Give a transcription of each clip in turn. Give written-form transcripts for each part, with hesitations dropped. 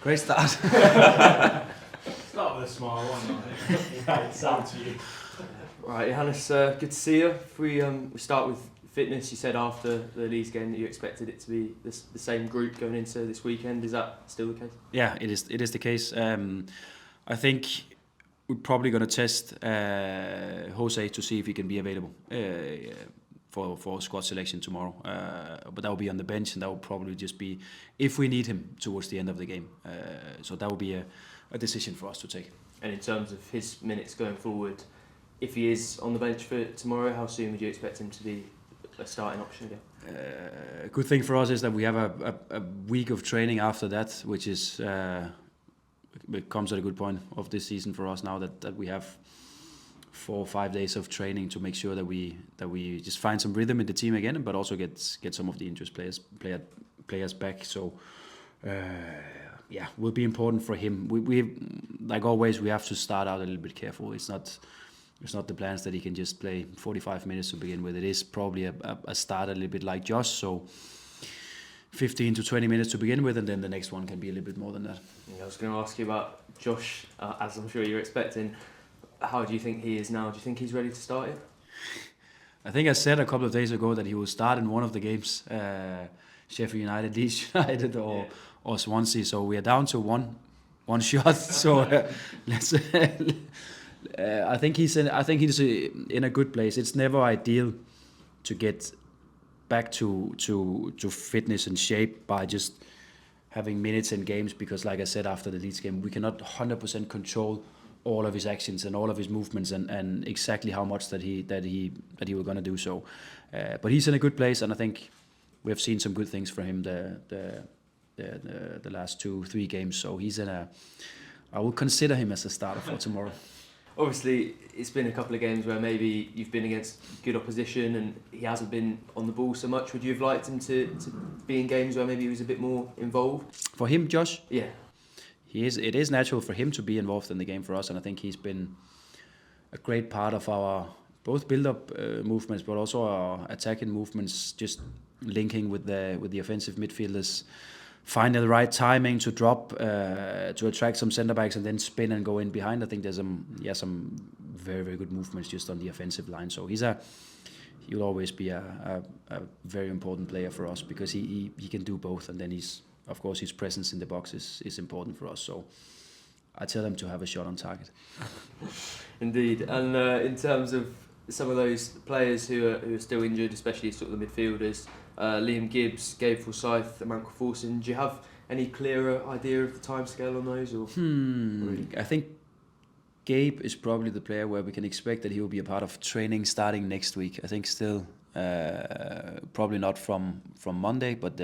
Great start. Start with a smile, one. I think. It's down to you. Right, Johannes, good to see you. If we start with fitness, you said after the Leeds game that you expected it to be the same group going into this weekend. Is that still the case? Yeah, it is the case. I think we're probably going to test Jose to see if he can be available for squad selection tomorrow. But that will be on the bench, and that will probably just be if we need him towards the end of the game. So that will be a decision for us to take. And in terms of his minutes going forward, if he is on the bench for tomorrow, how soon would you expect him to be a starting option again? A good thing for us is that we have a week of training after that, which is it comes at a good point of this season for us now that we have 4 or 5 days of training to make sure that we just find some rhythm in the team again, but also get some of the injured players back. So will be important for him. We like always we have to start out a little bit careful. It's not the plans that he can just play 45 minutes to begin with. It is probably a start a little bit like Josh, so 15 to 20 minutes to begin with, and then the next one can be a little bit more than that. Yeah, I was going to ask you about Josh, as I'm sure you're expecting. How do you think he is now? Do you think he's ready to start yet? I think I said a couple of days ago that he will start in one of the games, Sheffield United, Leeds United, or Swansea. So we are down to one shot. So let's. I think he's in a good place. It's never ideal to get back to fitness and shape by just having minutes in games, because like I said after the Leeds game, we cannot 100% control all of his actions and all of his movements and exactly how much that he was going to do so. But he's in a good place, and I think we have seen some good things from him the last 2-3 games. So he's I will consider him as a starter for tomorrow. Obviously, it's been a couple of games where maybe you've been against good opposition and he hasn't been on the ball so much. Would you have liked him to be in games where maybe he was a bit more involved? For him, Josh? Yeah. It is natural for him to be involved in the game for us, and I think he's been a great part of our both build-up movements, but also our attacking movements, just linking with the offensive midfielders, finding the right timing to drop, to attract some centre-backs and then spin and go in behind. I think there's some very, very good movements just on the offensive line. So he'll always be a very important player for us, because he can do both, and then of course his presence in the box is important for us. So I tell him to have a shot on target. Indeed. And in terms of some of those players who are still injured, especially sort of the midfielders, Liam Gibbs, Gabe Forsyth, Michael Forson, do you have any clearer idea of the timescale on those? Or I think Gabe is probably the player where we can expect that he will be a part of training starting next week. I think still probably not from Monday, but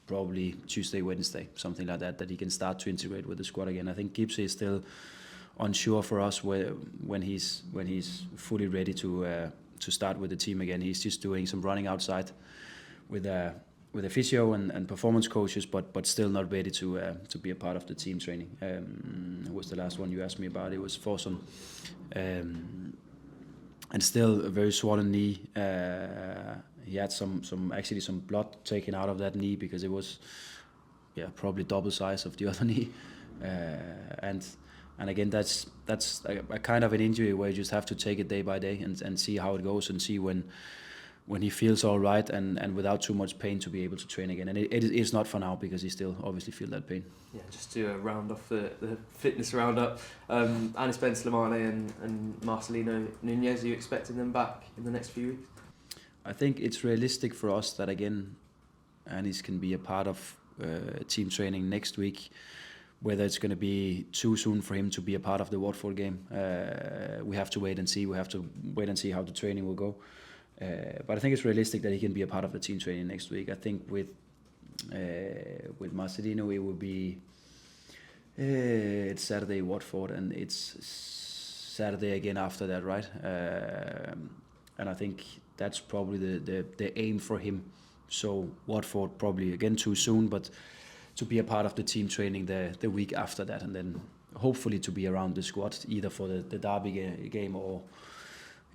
probably Tuesday, Wednesday, something like that he can start to integrate with the squad again. I think Gibbs is still unsure for us when he's fully ready to start with the team again. He's just doing some running outside with a physio and performance coaches, but still not ready to be a part of the team training. Who was the last one you asked me about? It was Forson, and still a very swollen knee. He had some blood taken out of that knee, because it was probably double size of the other knee, and again that's a kind of an injury where you just have to take it day by day and see how it goes, and see when he feels all right and without too much pain to be able to train again. And it is not for now, because he still obviously feel that pain. Yeah, just to round off the fitness roundup, Anis Ben Slimane and Marcelino Nunez, are you expecting them back in the next few weeks? I think it's realistic for us that again Anis can be a part of team training next week. Whether it's going to be too soon for him to be a part of the Watford game, we have to wait and see. We have to wait and see how the training will go. But I think it's realistic that he can be a part of the team training next week. I think with Marcelino it will be it's Saturday Watford, and it's Saturday again after that, right? And I think that's probably the aim for him. So Watford probably again too soon, but to be a part of the team training the week after that, and then hopefully to be around the squad either for the derby game, or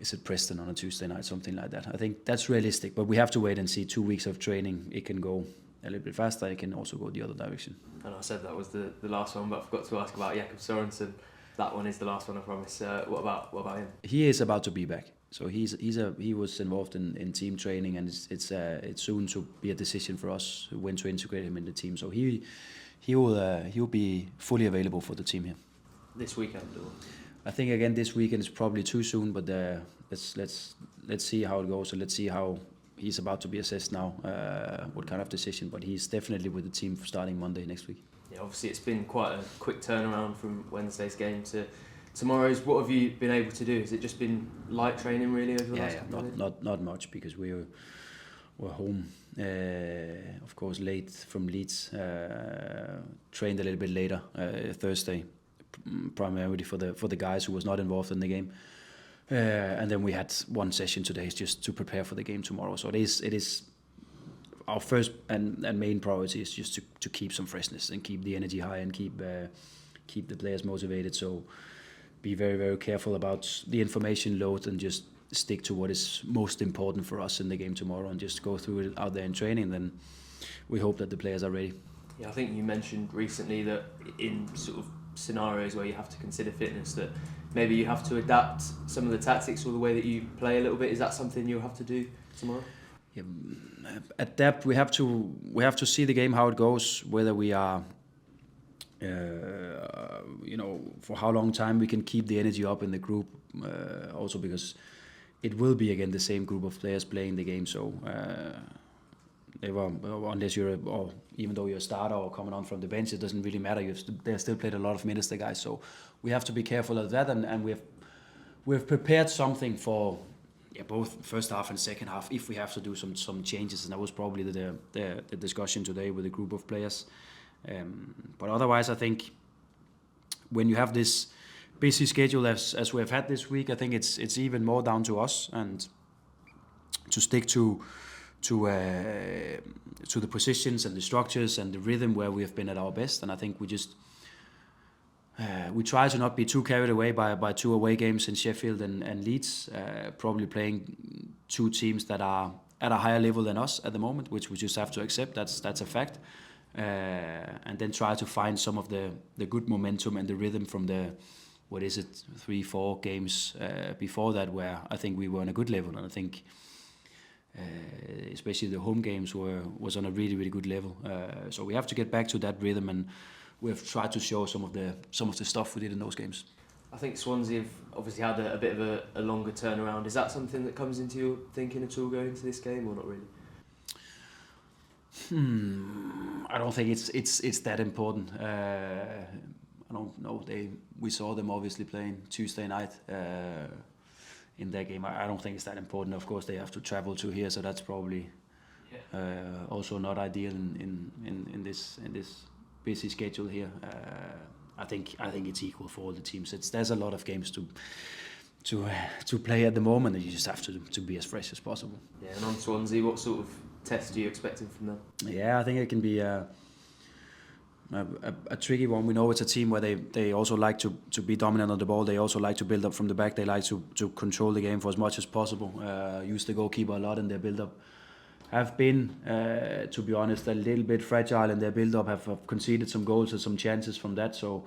is it Preston on a Tuesday night, something like that. I think that's realistic, but we have to wait and see. 2 weeks of training, it can go a little bit faster, it can also go the other direction. And I said that was the last one, but I forgot to ask about Jakob Sørensen. That one is the last one, I promise. What about him? He is about to be back. So he was involved in team training, and it's soon to be a decision for us when to integrate him in the team. So he'll be fully available for the team here. This weekend, or? I think again this weekend is probably too soon, but let's see how it goes. So let's see how he's about to be assessed now. What kind of decision? But he's definitely with the team starting Monday next week. Yeah, obviously it's been quite a quick turnaround from Wednesday's game to tomorrow's. What have you been able to do? Has it just been light training really over the last couple of days? Not much, because we're home, of course, late from Leeds. Trained a little bit later Thursday, primarily for the guys who was not involved in the game. And then we had one session today just to prepare for the game tomorrow. So it is our first and main priority is just to keep some freshness and keep the energy high and keep the players motivated. So be very, very careful about the information load and just stick to what is most important for us in the game tomorrow and just go through it out there in training. Then we hope that the players are ready. Yeah, I think you mentioned recently that in sort of scenarios where you have to consider fitness, that maybe you have to adapt some of the tactics or the way that you play a little bit. Is that something you'll have to do tomorrow? Yeah, adapt. We have to see the game, how it goes, whether we are for how long time we can keep the energy up in the group, also because it will be again the same group of players playing the game. So unless or even though you're a starter or coming on from the bench, it doesn't really matter. They still played a lot of minutes, the guys. So we have to be careful of that, and we've prepared something for both first half and second half if we have to do some changes, and that was probably the discussion today with a group of players. But otherwise, I think when you have this busy schedule as we have had this week, I think it's even more down to us and to stick to the positions and the structures and the rhythm where we have been at our best. And I think we try to not be too carried away by two away games in Sheffield and Leeds, probably playing two teams that are at a higher level than us at the moment, which we just have to accept. That's a fact. And then try to find some of the good momentum and the rhythm from the 3-4 games before that, where I think we were on a good level, and I think especially the home games was on a really, really good level. So we have to get back to that rhythm, and we've tried to show some of the stuff we did in those games. I think Swansea have obviously had a bit of a longer turnaround. Is that something that comes into your thinking at all going into this game, or not really? I don't think it's that important. I don't know. We saw them obviously playing Tuesday night in their game. I don't think it's that important. Of course, they have to travel to here, so that's probably also not ideal in this busy schedule here. I think it's equal for all the teams. There's a lot of games to play at the moment, and you just have to be as fresh as possible. Yeah, and on Swansea, what sort of test are you expecting from them? Yeah, I think it can be a tricky one. We know it's a team where they also like to be dominant on the ball. They also like to build up from the back. They like to control the game for as much as possible. Use the goalkeeper a lot in their build-up. Have been, to be honest, a little bit fragile in their build-up. Have conceded some goals and some chances from that. So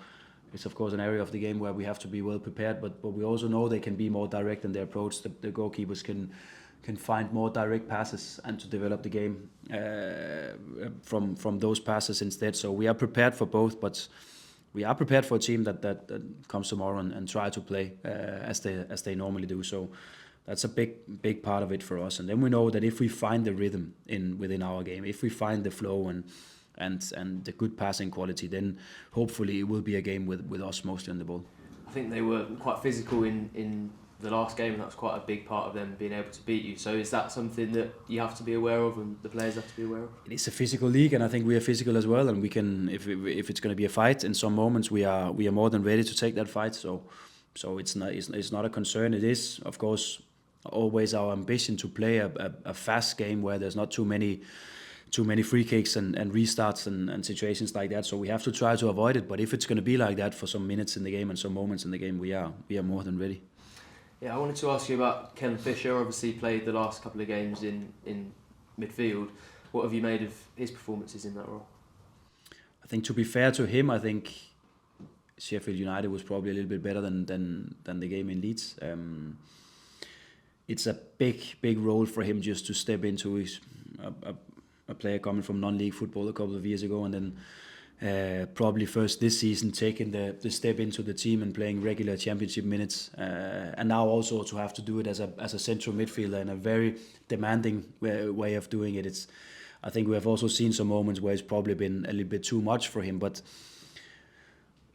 it's of course an area of the game where we have to be well prepared. But we also know they can be more direct in their approach. The goalkeepers can find more direct passes and to develop the game from those passes instead. So we are prepared for both, but we are prepared for a team that comes tomorrow and try to play as they normally do. So that's a big part of it for us. And then we know that if we find the rhythm within our game, if we find the flow and the good passing quality, then hopefully it will be a game with us mostly on the ball. I think they were quite physical in the last game, and that was quite a big part of them being able to beat you. So is that something that you have to be aware of and the players have to be aware of? It is a physical league, and I think we are physical as well, and we can, if it's going to be a fight in some moments, we are more than ready to take that fight. So it's not a concern. It is, of course, always our ambition to play a fast game where there's not too many free kicks and restarts and situations like that. So we have to try to avoid it. But if it's going to be like that for some minutes in the game and some moments in the game, we are more than ready. Yeah, I wanted to ask you about Ken Fisher. Obviously played the last couple of games in midfield. What have you made of his performances in that role? I think to be fair to him, I think Sheffield United was probably a little bit better than the game in Leeds. It's a big role for him just to step into his a player coming from non-league football a couple of years ago, and then probably first this season taking the step into the team and playing regular championship minutes, and now also to have to do it as a central midfielder in a very demanding way of doing it. I think we have also seen some moments where it's probably been a little bit too much for him, but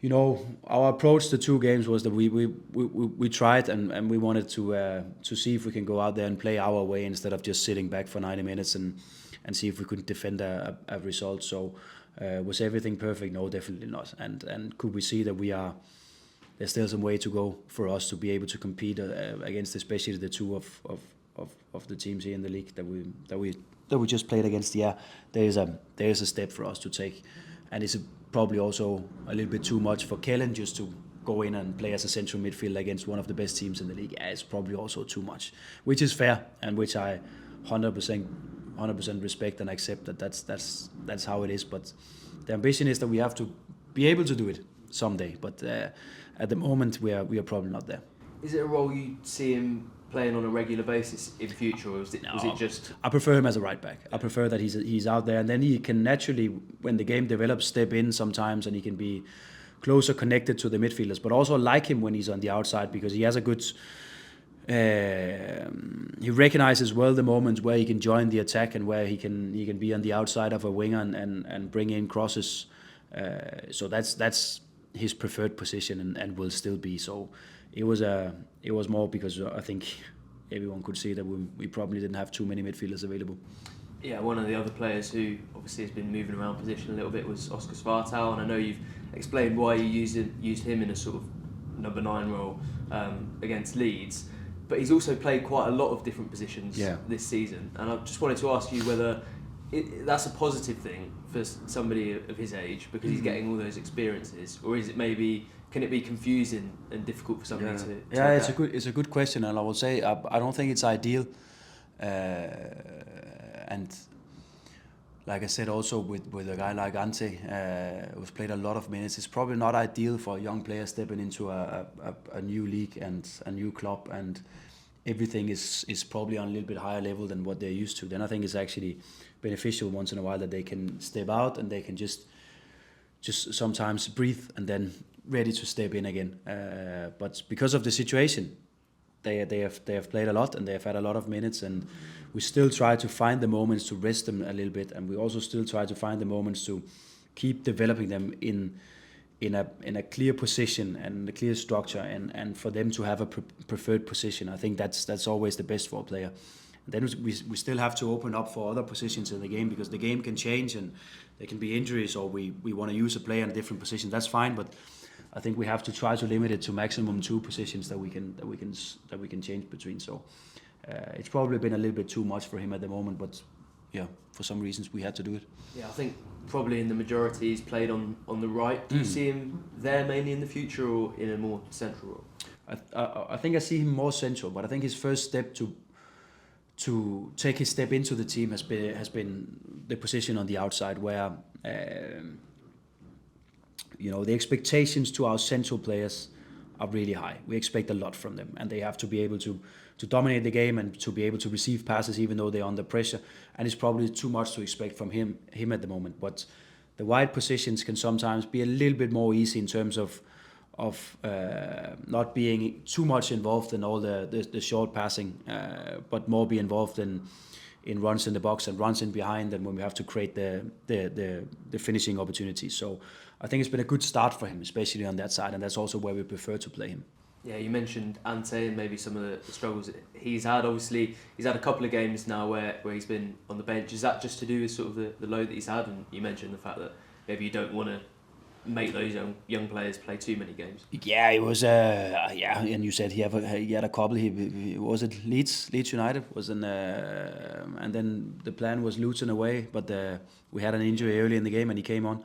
you know, our approach to 2 games was that we tried and we wanted to see if we can go out there and play our way instead of just sitting back for 90 minutes and see if we could defend a result. So was everything perfect? No, definitely not. And could we see that there's still some way to go for us to be able to compete against especially the 2 of the teams here in the league that we just played against? Yeah, there is a step for us to take, and it's probably also a little bit too much for Kellen just to go in and play as a central midfielder against one of the best teams in the league. Yeah, it's probably also too much, which is fair and which I 100% respect and accept that's how it is. But the ambition is that we have to be able to do it someday. But at the moment we are probably not there. Is it a role you see him playing on a regular basis in future, or was it just? I prefer him as a right back. I prefer that he's out there, and then he can naturally, when the game develops, step in sometimes, and he can be closer connected to the midfielders. But also like him when he's on the outside, because he has a good. He recognizes well the moments where he can join the attack and where he can be on the outside of a winger and bring in crosses. So that's his preferred position and will still be. So it was more because I think everyone could see that we probably didn't have too many midfielders available. Yeah, one of the other players who obviously has been moving around position a little bit was Oscar Svartau, and I know you've explained why you used him in a sort of number 9 role against Leeds. But he's also played quite a lot of different positions this season, and I just wanted to ask you whether that's a positive thing for somebody of his age because he's getting all those experiences, or is it can it be confusing and difficult for somebody to adapt? It's a good question, and I will say I don't think it's ideal, and like I said also with a guy like Ante who's played a lot of minutes, it's probably not ideal for a young player stepping into a new league and a new club, and everything is probably on a little bit higher level than what they're used to. Then I think it's actually beneficial once in a while that they can step out and they can just sometimes breathe and then ready to step in again. But because of the situation, they have played a lot and they have had a lot of minutes, and we still try to find the moments to rest them a little bit, and we also still try to find the moments to keep developing them in a clear position and a clear structure, and for them to have a preferred position. I think that's always the best for a player. And then we still have to open up for other positions in the game, because the game can change and there can be injuries, or we want to use a player in a different position. That's fine, but I think we have to try to limit it to maximum 2 positions that we can change between. So it's probably been a little bit too much for him at the moment, but yeah, for some reasons we had to do it. Yeah, I think probably in the majority he's played on the right. Do you see him there mainly in the future, or in a more central role? I think I see him more central, but I think his first step to take his step into the team has been the position on the outside, where the expectations to our central players are really high. We expect a lot from them, and they have to be able to dominate the game and to be able to receive passes even though they're under pressure. And it's probably too much to expect from him at the moment. But the wide positions can sometimes be a little bit more easy in terms of not being too much involved in all the short passing, but more be involved in runs in the box and runs in behind, and when we have to create the finishing opportunities. So I think it's been a good start for him, especially on that side, and that's also where we prefer to play him. Yeah, you mentioned Ante and maybe some of the struggles that he's had. Obviously, he's had a couple of games now where he's been on the bench. Is that just to do with sort of the load that he's had? And you mentioned the fact that maybe you don't want to make those young players play too many games. Yeah, it was and you said he had a couple. He was it Leeds United was and then the plan was Luton away, but we had an injury early in the game and he came on.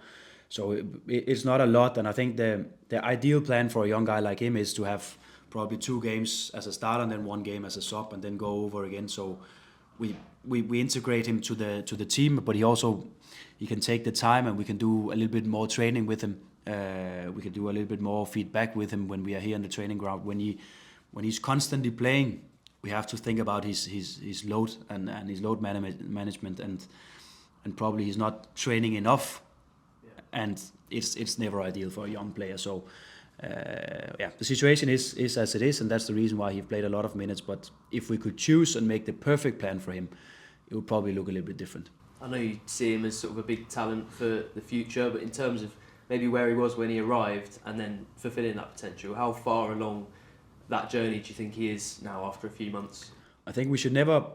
So it's not a lot, and I think the ideal plan for a young guy like him is to have probably 2 games as a starter and then 1 game as a sub, and then go over again. So we we integrate him to the team, but he can take the time, and we can do a little bit more training with him. We can do a little bit more feedback with him when we are here in the training ground. When he's constantly playing, we have to think about his load and his load management, and probably he's not training enough, and it's never ideal for a young player. So the situation is as it is, and that's the reason why he played a lot of minutes. But if we could choose and make the perfect plan for him, it would probably look a little bit different. I know you see him as sort of a big talent for the future, but in terms of maybe where he was when he arrived and then fulfilling that potential, how far along that journey do you think he is now after a few months? I think we should never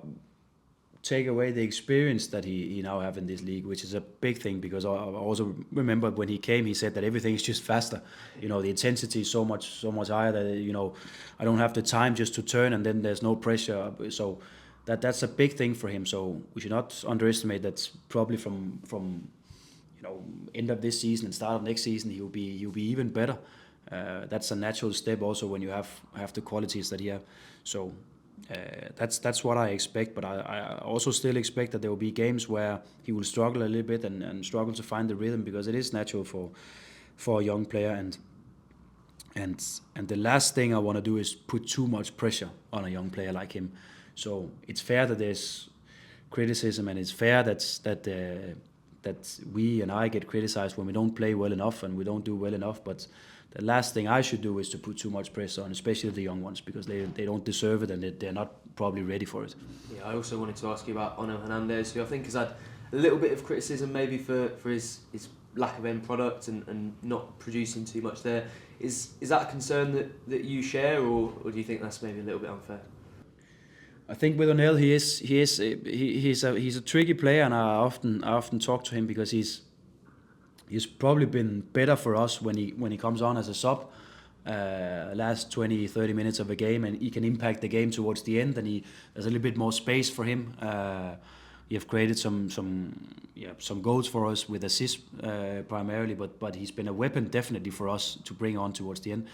take away the experience that he now have in this league, which is a big thing, because I also remember when he came, he said that everything is just faster. The intensity is so much higher that I don't have the time just to turn, and then there's no pressure. So that's a big thing for him. So we should not underestimate that. Probably from end of this season and start of next season, he'll be even better. That's a natural step also when you have the qualities that he have. So that's what I expect, but I also still expect that there will be games where he will struggle a little bit and struggle to find the rhythm, because it is natural for a young player. And the last thing I want to do is put too much pressure on a young player like him. So it's fair that there's criticism, and it's fair that we and I get criticized when we don't play well enough and we don't do well enough. But the last thing I should do is to put too much pressure on, especially the young ones, because they don't deserve it, and they're not probably ready for it. Yeah, I also wanted to ask you about Ono Hernandez, who I think has had a little bit of criticism maybe for his lack of end product and not producing too much there. Is that a concern that you share, or do you think that's maybe a little bit unfair? I think with Onel, he's a tricky player, and I often talk to him because he's probably been better for us when he comes on as a sub, last 20-30 minutes of a game, and he can impact the game towards the end, and there's a little bit more space for him. We have created some goals for us with assists primarily, but he's been a weapon definitely for us to bring on towards the end.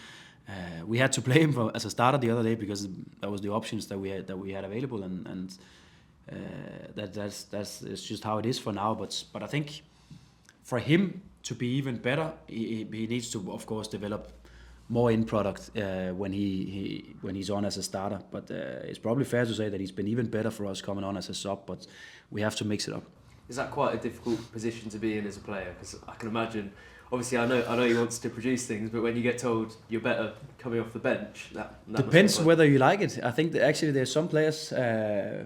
We had to play him as a starter the other day because that was the options that we had available, and that's just how it is for now. But I think for him to be even better, he needs to, of course, develop more in product when he's on as a starter. But it's probably fair to say that he's been even better for us coming on as a sub. But we have to mix it up. Is that quite a difficult position to be in as a player? Because I can imagine. Obviously, I know he wants to produce things, but when you get told you're better coming off the bench, that depends whether you like it. I think that actually there's some players who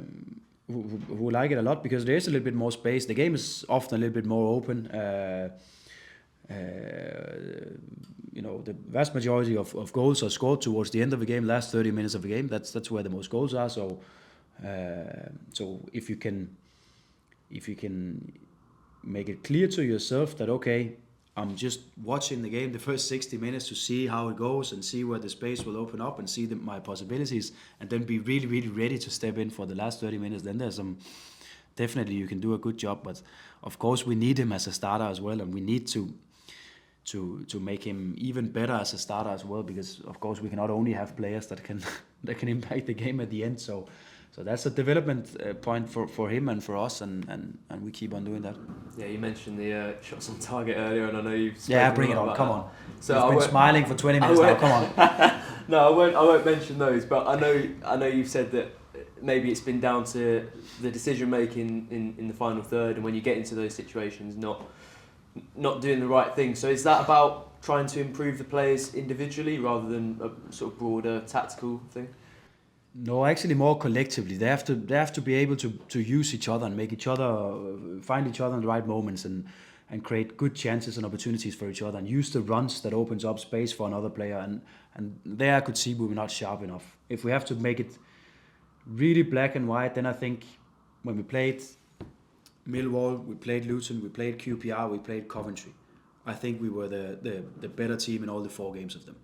like it a lot because there is a little bit more space. The game is often a little bit more open. The vast majority of goals are scored towards the end of the game, last 30 minutes of the game. That's where the most goals are. So if you can make it clear to yourself that okay, I'm just watching the game the first 60 minutes to see how it goes and see where the space will open up and see my possibilities, and then be really, really ready to step in for the last 30 minutes. Then there's definitely you can do a good job, but of course we need him as a starter as well, and we need to make him even better as a starter as well, because of course we cannot only have players that can impact the game at the end. So that's a development point for him and for us, and we keep on doing that. Yeah, you mentioned the shots on target earlier, and I know you've bring it on. Come on. So You've been smiling for 20 minutes now. Come on. No, I won't mention those. But I know you've said that maybe it's been down to the decision making in the final third, and when you get into those situations, not doing the right thing. So is that about trying to improve the players individually rather than a sort of broader tactical thing? No, actually more collectively. They have to be able to use each other and make each other find each other in the right moments and create good chances and opportunities for each other and use the runs that opens up space for another player. And there I could see we were not sharp enough. If we have to make it really black and white, then I think when we played Millwall, we played Luton, we played QPR, we played Coventry, I think we were the better team in all the 4 games of them.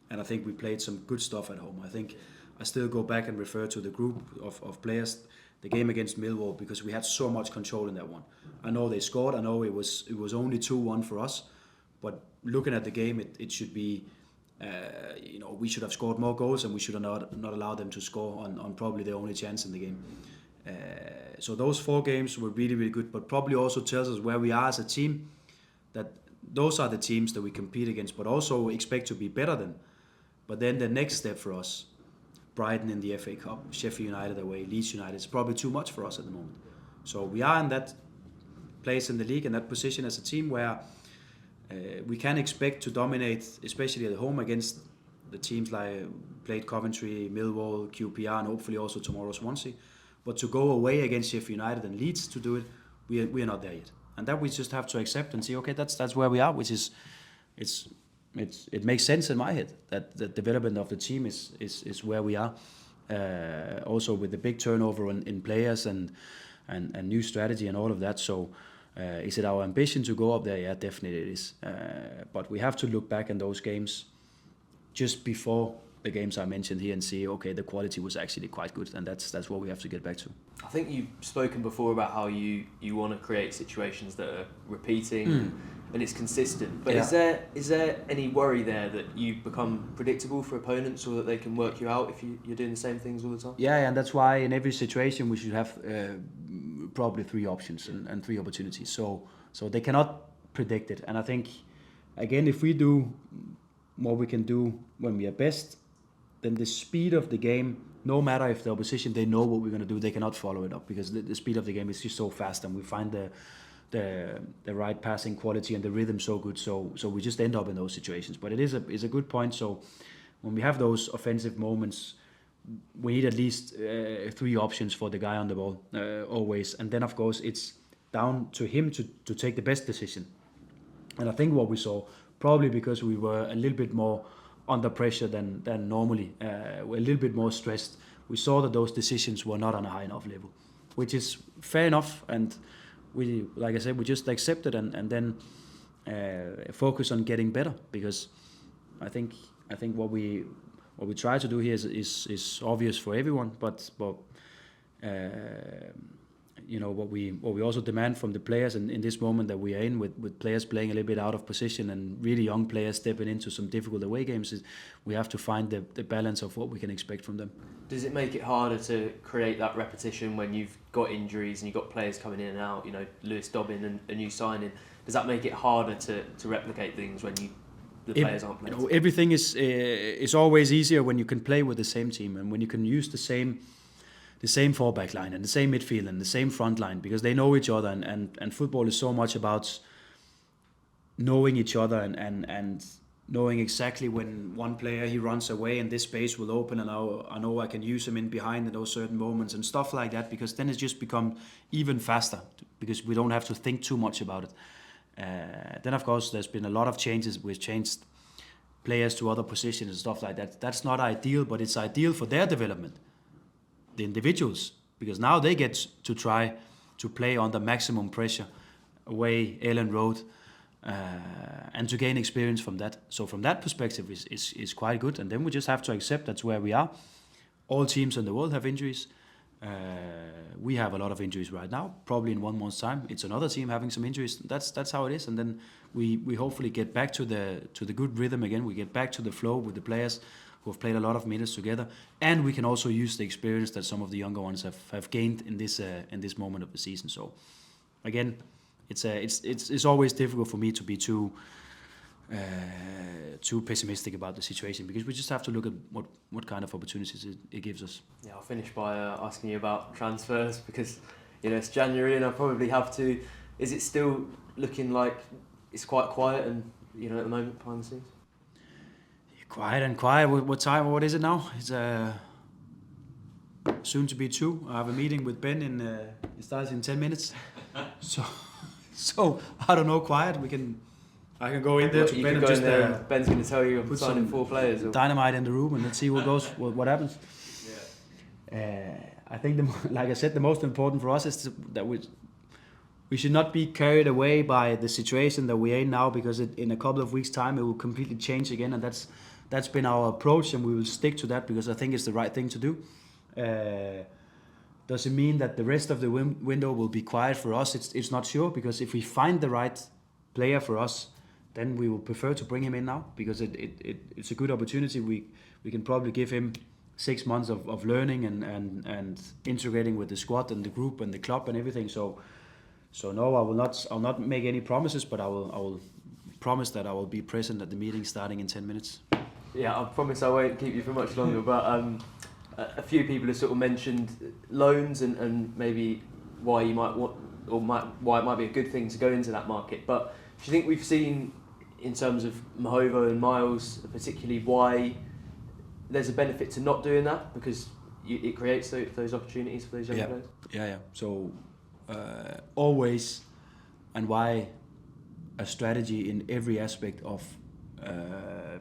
And I think we played some good stuff at home. I think I still go back and refer to the group of players, the game against Millwall, because we had so much control in that one. I know they scored. I know it was only 2-1 for us, but looking at the game, it should be, we should have scored more goals, and we should have not allowed them to score on probably their only chance in the game. So those 4 games were really, really good, but probably also tells us where we are as a team, that those are the teams that we compete against, but also expect to be better than. But then the next step for us, Brighton in the FA Cup, Sheffield United away, Leeds United, is probably too much for us at the moment. So we are in that place in the league, in that position as a team where we can expect to dominate, especially at home against the teams like played Coventry, Millwall, QPR, and hopefully also tomorrow Swansea. But to go away against Sheffield United and Leeds to do it, we are not there yet. And that we just have to accept and say, okay, that's where we are, which is it makes sense in my head that the development of the team is where we are. Also with the big turnover in players and new strategy and all of that. So is it our ambition to go up there? Yeah, definitely it is. But we have to look back in those games just before the games I mentioned here and see, okay, the quality was actually quite good, and that's what we have to get back to. I think you've spoken before about how you want to create situations that are repeating and it's consistent. But Yeah. is there any worry there that you become predictable for opponents, or that they can work you out if you're doing the same things all the time? Yeah, and that's why in every situation we should have probably 3 options and 3 opportunities. So they cannot predict it. And I think, again, if we do what we can do when we are best, then the speed of the game, no matter if the opposition, they know what we're going to do, they cannot follow it up, because the speed of the game is just so fast, and we find the right passing quality and the rhythm so good, so we just end up in those situations. But it is a good point. So when we have those offensive moments, we need at least 3 options for the guy on the ball always, and then of course it's down to him to take the best decision. And I think what we saw, probably because we were a little bit more under pressure than normally, we're a little bit more stressed, we saw that those decisions were not on a high enough level, which is fair enough. And we, like I said, we just accept it and then focus on getting better, because I think what we try to do here is obvious for everyone, but you know, what we also demand from the players in this moment that we are in, with players playing a little bit out of position and really young players stepping into some difficult away games, is we have to find the balance of what we can expect from them. Does it make it harder to create that repetition when you've got injuries and you've got players coming in and out? You know, Lewis Dobbin and a new signing. Does that make it harder to replicate things when the players aren't playing? You know, everything is always easier when you can play with the same team, and when you can use the same 4-back line and the same midfield and the same front line, because they know each other, and football is so much about knowing each other and knowing exactly when one player he runs away and this space will open, and I know I can use him in behind in those certain moments and stuff like that, because then it's just become even faster, because we don't have to think too much about it. Then of course there's been a lot of changes. We've changed players to other positions and stuff like that. That's not ideal, but it's ideal for their development, the individuals, because now they get to try to play under maximum pressure away Ellen Road, and to gain experience from that. So from that perspective is quite good. And then we just have to accept that's where we are. All teams in the world have injuries. We have a lot of injuries right now. Probably in 1 month's time it's another team having some injuries. That's how it is. And then we hopefully get back to the good rhythm again. We get back to the flow with the players who have played a lot of minutes together, and we can also use the experience that some of the younger ones have gained in this moment of the season. So again, it's always difficult for me to be too pessimistic about the situation, because we just have to look at what kind of opportunities it gives us. Yeah, I'll finish by asking you about transfers, because you know it's January and I probably have to. Is it still looking like it's quite quiet and at the moment behind the scenes? Quiet. What time? What is it now? It's soon to be 2. I have a meeting with Ben it starts in 10 minutes. So I don't know. Quiet. I can go in there to Ben and just Ben's going to tell you I'm put signing some 4 players. dynamite in the room, and let's see what goes. what happens. Yeah. I think like I said, the most important for us is that we should not be carried away by the situation that we're in now, because in a couple of weeks' time it will completely change again, and that's been our approach, and we will stick to that, because I think it's the right thing to do. Does it mean that the rest of the window will be quiet for us? It's not sure, because if we find the right player for us, then we will prefer to bring him in now, because it's a good opportunity. We can probably give him 6 months of learning and integrating with the squad and the group and the club and everything. So no, I'll not make any promises, but I will promise that I will be present at the meeting starting in 10 minutes. Yeah, I promise I won't keep you for much longer, but a few people have sort of mentioned loans and maybe why you might want, why it might be a good thing to go into that market. But do you think we've seen, in terms of Mahovo and Miles, particularly, why there's a benefit to not doing that, because it creates those opportunities for those young players? Yeah. So always, and why a strategy in every aspect of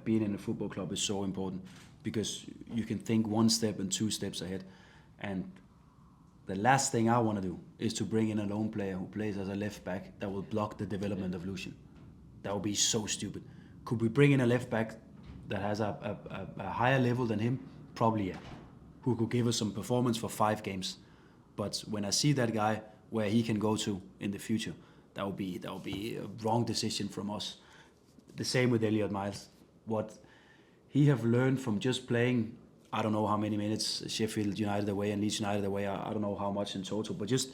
being in a football club is so important, because you can think 1 step and 2 steps ahead, and the last thing I want to do is to bring in a lone player who plays as a left back that will block the development of Lucian. That would be so stupid. Could we bring in a left back that has a higher level than him? Probably, yeah. Who could give us some performance for 5 games. But when I see that guy where he can go to in the future, that would be a wrong decision from us. The same with Elliot Miles. What he have learned from just playing, I don't know how many minutes, Sheffield United away and Leeds United away, I don't know how much in total, but just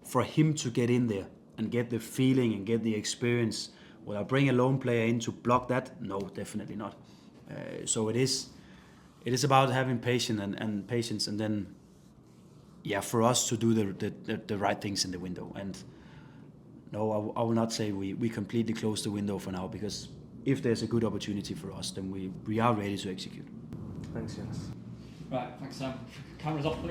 for him to get in there and get the feeling and get the experience. Will I bring a lone player in to block that? No, definitely not. So it is about having patience and then, yeah, for us to do the right things in the window. And no, I will not say we completely close the window for now, because if there's a good opportunity for us, then we are ready to execute. Thanks, Jens. Right, thanks Sam. Cameras off, please.